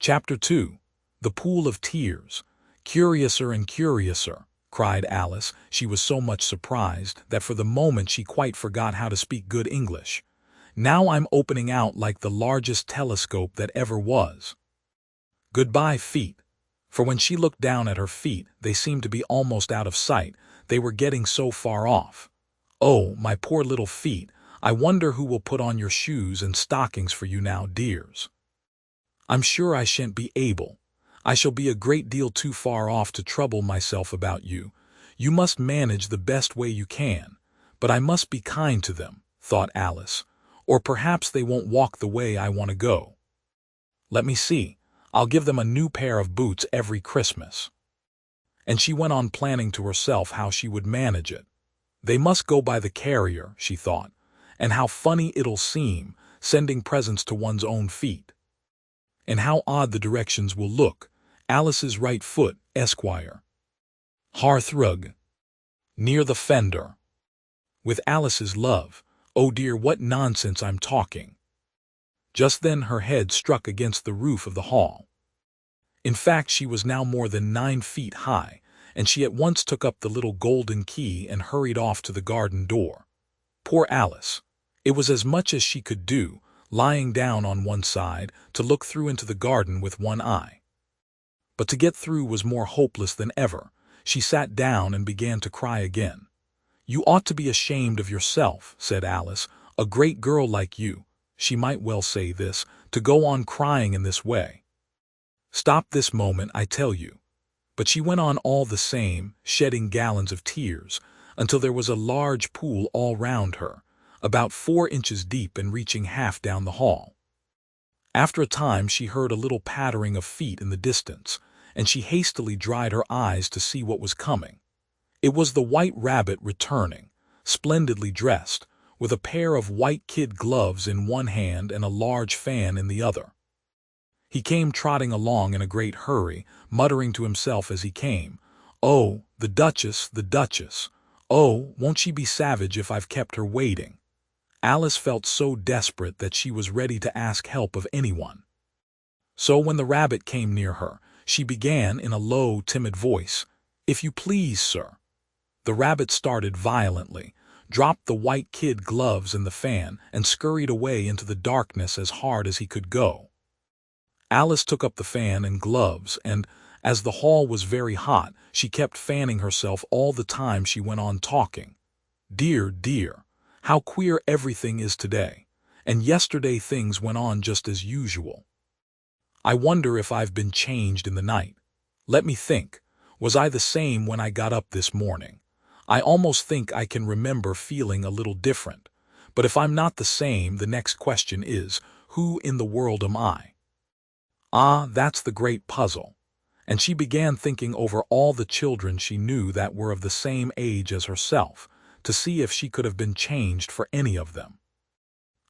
Chapter 2. The Pool of Tears. Curiouser and curiouser, cried Alice. She was so much surprised that for the moment she quite forgot how to speak good English. Now I'm opening out like the largest telescope that ever was. Goodbye, feet. For when she looked down at her feet, they seemed to be almost out of sight. They were getting so far off. Oh, my poor little feet, I wonder who will put on your shoes and stockings for you now, dears. I'm sure I shan't be able. I shall be a great deal too far off to trouble myself about you. You must manage the best way you can. But I must be kind to them, thought Alice, or perhaps they won't walk the way I want to go. Let me see. I'll give them a new pair of boots every Christmas. And she went on planning to herself how she would manage it. They must go by the carrier, she thought, and how funny it'll seem, sending presents to one's own feet. And how odd the directions will look. Alice's right foot, Esquire. Hearthrug. Near the fender. With Alice's love. Oh dear, what nonsense I'm talking. Just then her head struck against the roof of the hall. In fact, she was now more than 9 feet high, and she at once took up the little golden key and hurried off to the garden door. Poor Alice! It was as much as she could do, lying down on one side, to look through into the garden with one eye. But to get through was more hopeless than ever. She sat down and began to cry again. You ought to be ashamed of yourself, said Alice, a great girl like you, she might well say this, to go on crying in this way. Stop this moment, I tell you. But she went on all the same, shedding gallons of tears, until there was a large pool all round her, about 4 inches deep and reaching half down the hall. After a time she heard a little pattering of feet in the distance, and she hastily dried her eyes to see what was coming. It was the White Rabbit returning, splendidly dressed, with a pair of white kid gloves in one hand and a large fan in the other. He came trotting along in a great hurry, muttering to himself as he came, "Oh, the Duchess, the Duchess! Oh, won't she be savage if I've kept her waiting?" Alice felt so desperate that she was ready to ask help of anyone. So when the rabbit came near her, she began in a low, timid voice, "If you please, sir." The rabbit started violently, dropped the white kid gloves and the fan, and scurried away into the darkness as hard as he could go. Alice took up the fan and gloves, and, as the hall was very hot, she kept fanning herself all the time she went on talking. Dear, dear, how queer everything is today, and yesterday things went on just as usual. I wonder if I've been changed in the night. Let me think. Was I the same when I got up this morning? I almost think I can remember feeling a little different. But if I'm not the same, the next question is, who in the world am I? Ah, that's the great puzzle. And she began thinking over all the children she knew that were of the same age as herself, to see if she could have been changed for any of them.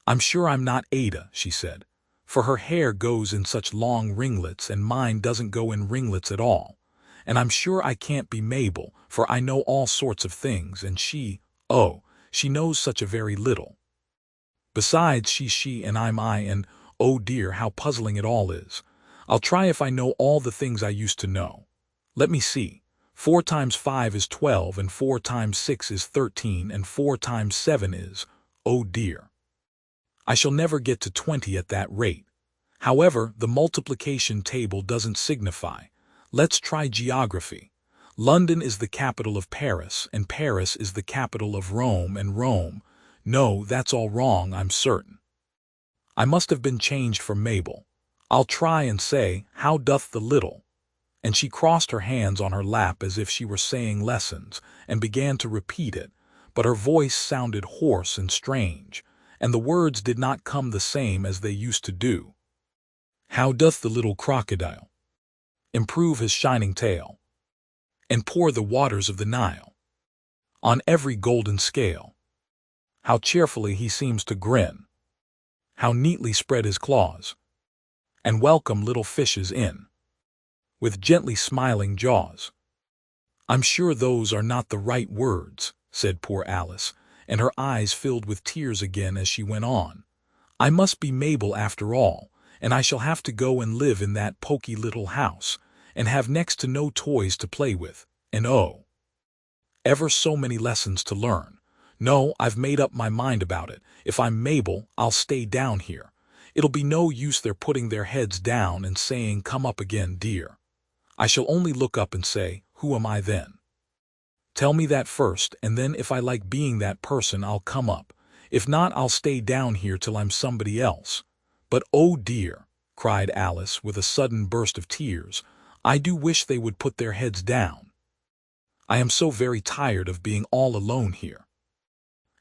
I'm sure I'm not Ada, she said, for her hair goes in such long ringlets and mine doesn't go in ringlets at all. And I'm sure I can't be Mabel, for I know all sorts of things, and she knows such a very little. Besides, she's she and I'm I, and oh dear, how puzzling it all is. I'll try if I know all the things I used to know. Let me see. 4 times 5 is 12, and 4 times 6 is 13, and 4 times 7 is, oh dear. I shall never get to 20 at that rate. However, the multiplication table doesn't signify. Let's try geography. London is the capital of Paris, and Paris is the capital of Rome, and Rome. No, that's all wrong, I'm certain. I must have been changed for Mabel. I'll try and say, how doth the little? And she crossed her hands on her lap as if she were saying lessons, and began to repeat it, but her voice sounded hoarse and strange, and the words did not come the same as they used to do. How doth the little crocodile improve his shining tail, and pour the waters of the Nile on every golden scale? How cheerfully he seems to grin, how neatly spread his claws, and welcome little fishes in, with gently smiling jaws. I'm sure those are not the right words, said poor Alice, and her eyes filled with tears again as she went on. I must be Mabel after all, and I shall have to go and live in that poky little house, and have next to no toys to play with, and oh, ever so many lessons to learn. No, I've made up my mind about it. If I'm Mabel, I'll stay down here. It'll be no use their putting their heads down and saying, "Come up again, dear." I shall only look up and say, "Who am I then?" Tell me that first, and then if I like being that person, I'll come up. If not, I'll stay down here till I'm somebody else. But oh dear, cried Alice with a sudden burst of tears, I do wish they would put their heads down. I am so very tired of being all alone here.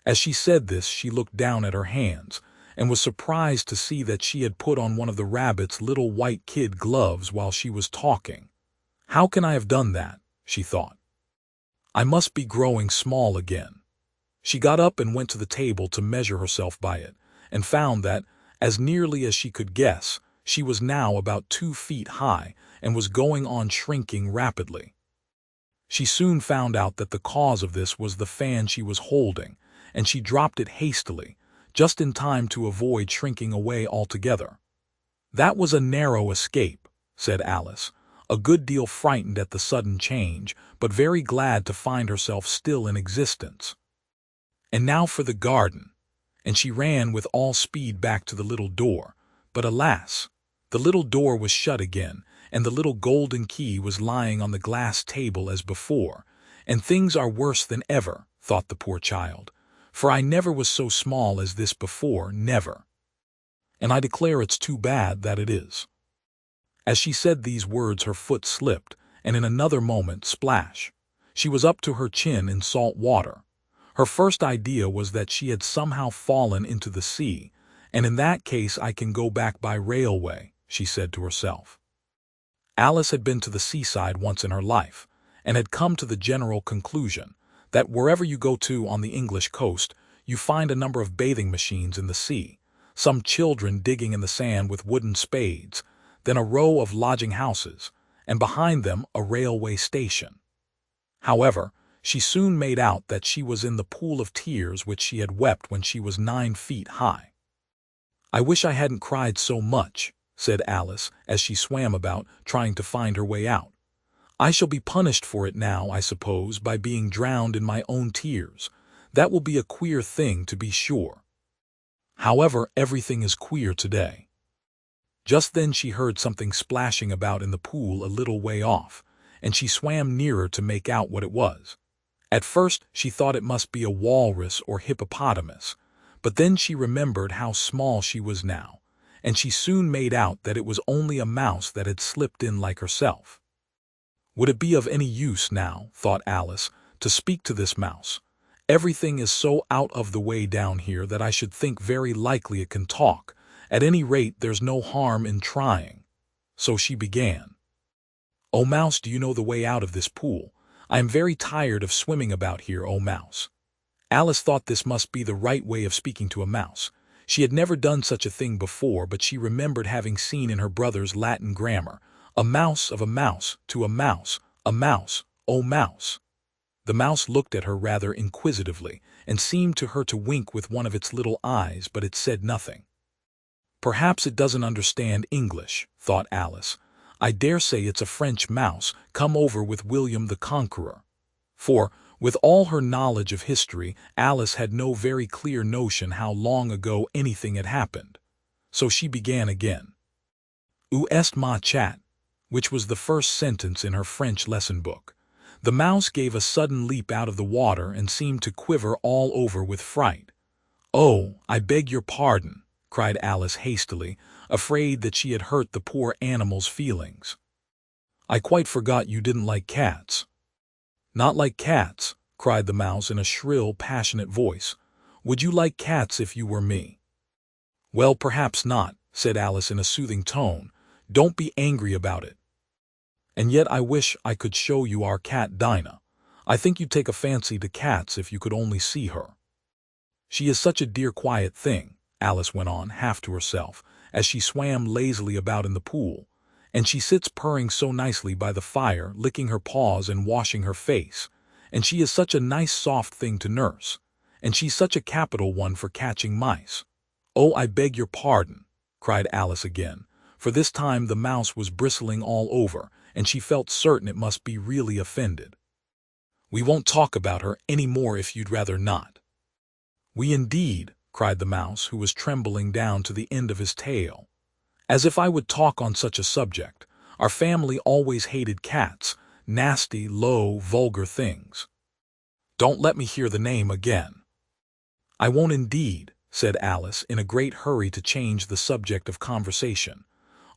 As she said this, she looked down at her hands, and was surprised to see that she had put on one of the rabbit's little white kid gloves while she was talking. How can I have done that? She thought. I must be growing small again. She got up and went to the table to measure herself by it, and found that, as nearly as she could guess, she was now about 2 feet high and was going on shrinking rapidly. She soon found out that the cause of this was the fan she was holding, and she dropped it hastily, just in time to avoid shrinking away altogether. That was a narrow escape, said Alice, a good deal frightened at the sudden change, but very glad to find herself still in existence. And now for the garden, and she ran with all speed back to the little door, but alas, the little door was shut again, and the little golden key was lying on the glass table as before, and things are worse than ever, thought the poor child, for I never was so small as this before, never. And I declare it's too bad that it is. As she said these words her foot slipped, and in another moment, splash, she was up to her chin in salt water. Her first idea was that she had somehow fallen into the sea, and in that case I can go back by railway, she said to herself. Alice had been to the seaside once in her life, and had come to the general conclusion that wherever you go to on the English coast, you find a number of bathing machines in the sea, some children digging in the sand with wooden spades, then a row of lodging houses, and behind them a railway station. However, she soon made out that she was in the pool of tears which she had wept when she was 9 feet high. I wish I hadn't cried so much, said Alice, as she swam about, trying to find her way out. I shall be punished for it now, I suppose, by being drowned in my own tears. That will be a queer thing, to be sure. However, everything is queer today. Just then she heard something splashing about in the pool a little way off, and she swam nearer to make out what it was. At first she thought it must be a walrus or hippopotamus, but then she remembered how small she was now, and she soon made out that it was only a mouse that had slipped in like herself. Would it be of any use now, thought Alice, to speak to this mouse? Everything is so out of the way down here that I should think very likely it can talk. At any rate, there's no harm in trying. So she began. "Oh, mouse, do you know the way out of this pool? I am very tired of swimming about here, oh mouse." Alice thought this must be the right way of speaking to a mouse. She had never done such a thing before, but she remembered having seen in her brother's Latin grammar, "A mouse of a mouse to a mouse, oh mouse." The mouse looked at her rather inquisitively, and seemed to her to wink with one of its little eyes, but it said nothing. Perhaps it doesn't understand English, thought Alice. I dare say it's a French mouse come over with William the Conqueror. For, with all her knowledge of history, Alice had no very clear notion how long ago anything had happened. So she began again. "Où est ma chat?" which was the first sentence in her French lesson book. The mouse gave a sudden leap out of the water and seemed to quiver all over with fright. "Oh, I beg your pardon," cried Alice hastily, afraid that she had hurt the poor animal's feelings. "I quite forgot you didn't like cats." "Not like cats?" cried the mouse in a shrill, passionate voice. "Would you like cats if you were me?" "Well, perhaps not," said Alice in a soothing tone. "Don't be angry about it. And yet I wish I could show you our cat Dinah. I think you'd take a fancy to cats if you could only see her. She is such a dear quiet thing," Alice went on, half to herself, as she swam lazily about in the pool, "and she sits purring so nicely by the fire, licking her paws and washing her face, and she is such a nice soft thing to nurse, and she's such a capital one for catching mice." "Oh, I beg your pardon," cried Alice again, for this time the mouse was bristling all over, and she felt certain it must be really offended. "We won't talk about her any more if you'd rather not." "We indeed," cried the mouse, who was trembling down to the end of his tail. "As if I would talk on such a subject. Our family always hated cats, nasty, low, vulgar things." "Don't let me hear the name again." "I won't indeed," said Alice, in a great hurry to change the subject of conversation.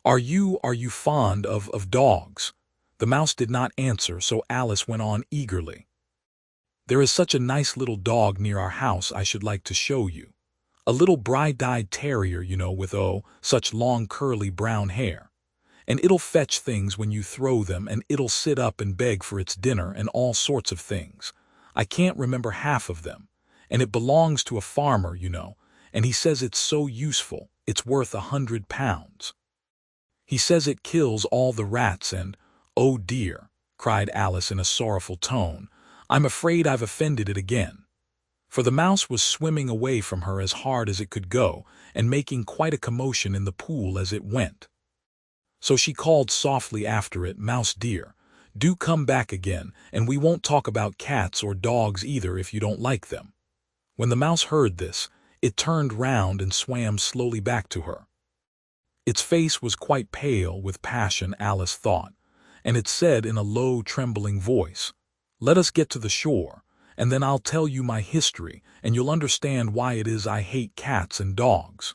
Are you fond of dogs?" The mouse did not answer, so Alice went on eagerly. "There is such a nice little dog near our house I should like to show you. A little bright-eyed terrier, you know, with such long curly brown hair. And it'll fetch things when you throw them, and it'll sit up and beg for its dinner and all sorts of things. I can't remember half of them. And it belongs to a farmer, you know, and he says it's so useful, it's worth £100. He says it kills all the rats and—" "Oh dear," cried Alice in a sorrowful tone, "I'm afraid I've offended it again." For the mouse was swimming away from her as hard as it could go, and making quite a commotion in the pool as it went. So she called softly after it, "Mouse dear, do come back again, and we won't talk about cats or dogs either if you don't like them." When the mouse heard this, it turned round and swam slowly back to her. Its face was quite pale with passion, Alice thought, and it said in a low, trembling voice, "Let us get to the shore, and then I'll tell you my history, and you'll understand why it is I hate cats and dogs."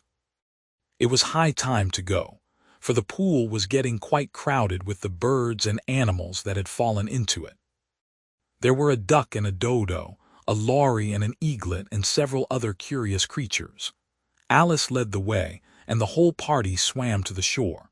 It was high time to go, for the pool was getting quite crowded with the birds and animals that had fallen into it. There were a duck and a dodo, a lory and an eaglet, and several other curious creatures. Alice led the way, and the whole party swam to the shore.